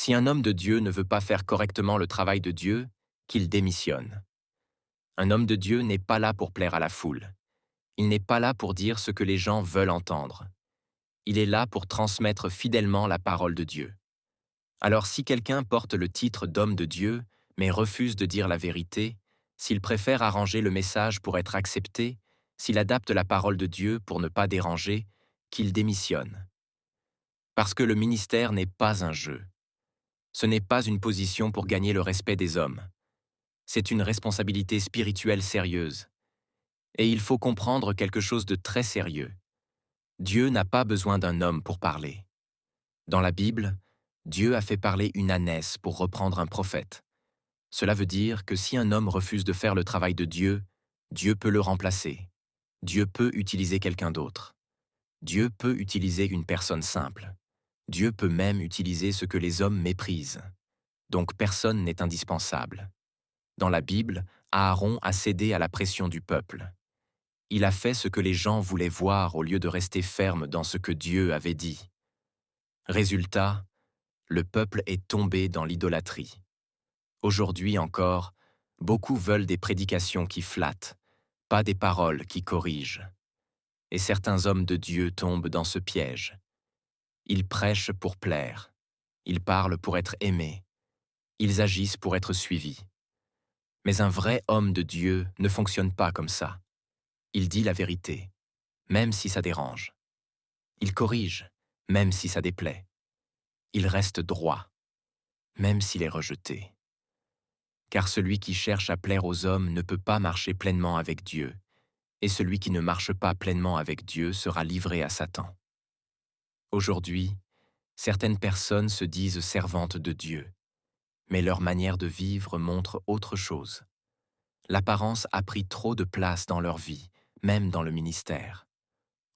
Si un homme de Dieu ne veut pas faire correctement le travail de Dieu, qu'il démissionne. Un homme de Dieu n'est pas là pour plaire à la foule. Il n'est pas là pour dire ce que les gens veulent entendre. Il est là pour transmettre fidèlement la parole de Dieu. Alors si quelqu'un porte le titre d'homme de Dieu, mais refuse de dire la vérité, s'il préfère arranger le message pour être accepté, s'il adapte la parole de Dieu pour ne pas déranger, qu'il démissionne. Parce que le ministère n'est pas un jeu. Ce n'est pas une position pour gagner le respect des hommes. C'est une responsabilité spirituelle sérieuse. Et il faut comprendre quelque chose de très sérieux. Dieu n'a pas besoin d'un homme pour parler. Dans la Bible, Dieu a fait parler une ânesse pour reprendre un prophète. Cela veut dire que si un homme refuse de faire le travail de Dieu, Dieu peut le remplacer. Dieu peut utiliser quelqu'un d'autre. Dieu peut utiliser une personne simple. Dieu peut même utiliser ce que les hommes méprisent. Donc personne n'est indispensable. Dans la Bible, Aaron a cédé à la pression du peuple. Il a fait ce que les gens voulaient voir au lieu de rester ferme dans ce que Dieu avait dit. Résultat, le peuple est tombé dans l'idolâtrie. Aujourd'hui encore, beaucoup veulent des prédications qui flattent, pas des paroles qui corrigent. Et certains hommes de Dieu tombent dans ce piège. Ils prêchent pour plaire. Ils parlent pour être aimés. Ils agissent pour être suivis. Mais un vrai homme de Dieu ne fonctionne pas comme ça. Il dit la vérité, même si ça dérange. Il corrige, même si ça déplaît. Il reste droit, même s'il est rejeté. Car celui qui cherche à plaire aux hommes ne peut pas marcher pleinement avec Dieu, et celui qui ne marche pas pleinement avec Dieu sera livré à Satan. Aujourd'hui, certaines personnes se disent servantes de Dieu, mais leur manière de vivre montre autre chose. L'apparence a pris trop de place dans leur vie, même dans le ministère.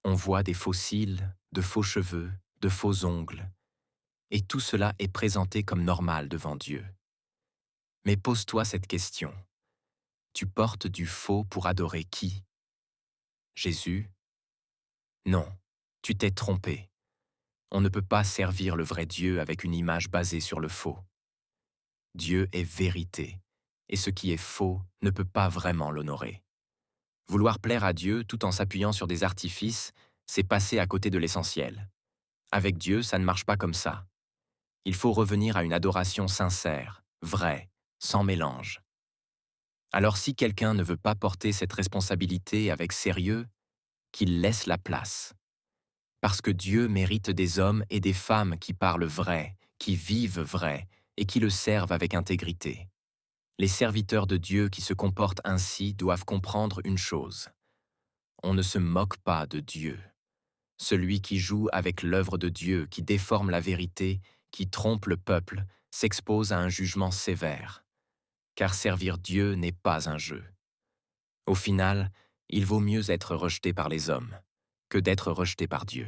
On voit des faux cils, de faux cheveux, de faux ongles, et tout cela est présenté comme normal devant Dieu. Mais pose-toi cette question. Tu portes du faux pour adorer qui? Jésus? Non, tu t'es trompé. On ne peut pas servir le vrai Dieu avec une image basée sur le faux. Dieu est vérité, et ce qui est faux ne peut pas vraiment l'honorer. Vouloir plaire à Dieu tout en s'appuyant sur des artifices, c'est passer à côté de l'essentiel. Avec Dieu, ça ne marche pas comme ça. Il faut revenir à une adoration sincère, vraie, sans mélange. Alors si quelqu'un ne veut pas porter cette responsabilité avec sérieux, qu'il laisse la place. Parce que Dieu mérite des hommes et des femmes qui parlent vrai, qui vivent vrai et qui le servent avec intégrité. Les serviteurs de Dieu qui se comportent ainsi doivent comprendre une chose. On ne se moque pas de Dieu. Celui qui joue avec l'œuvre de Dieu, qui déforme la vérité, qui trompe le peuple, s'expose à un jugement sévère. Car servir Dieu n'est pas un jeu. Au final, il vaut mieux être rejeté par les hommes que d'être rejeté par Dieu.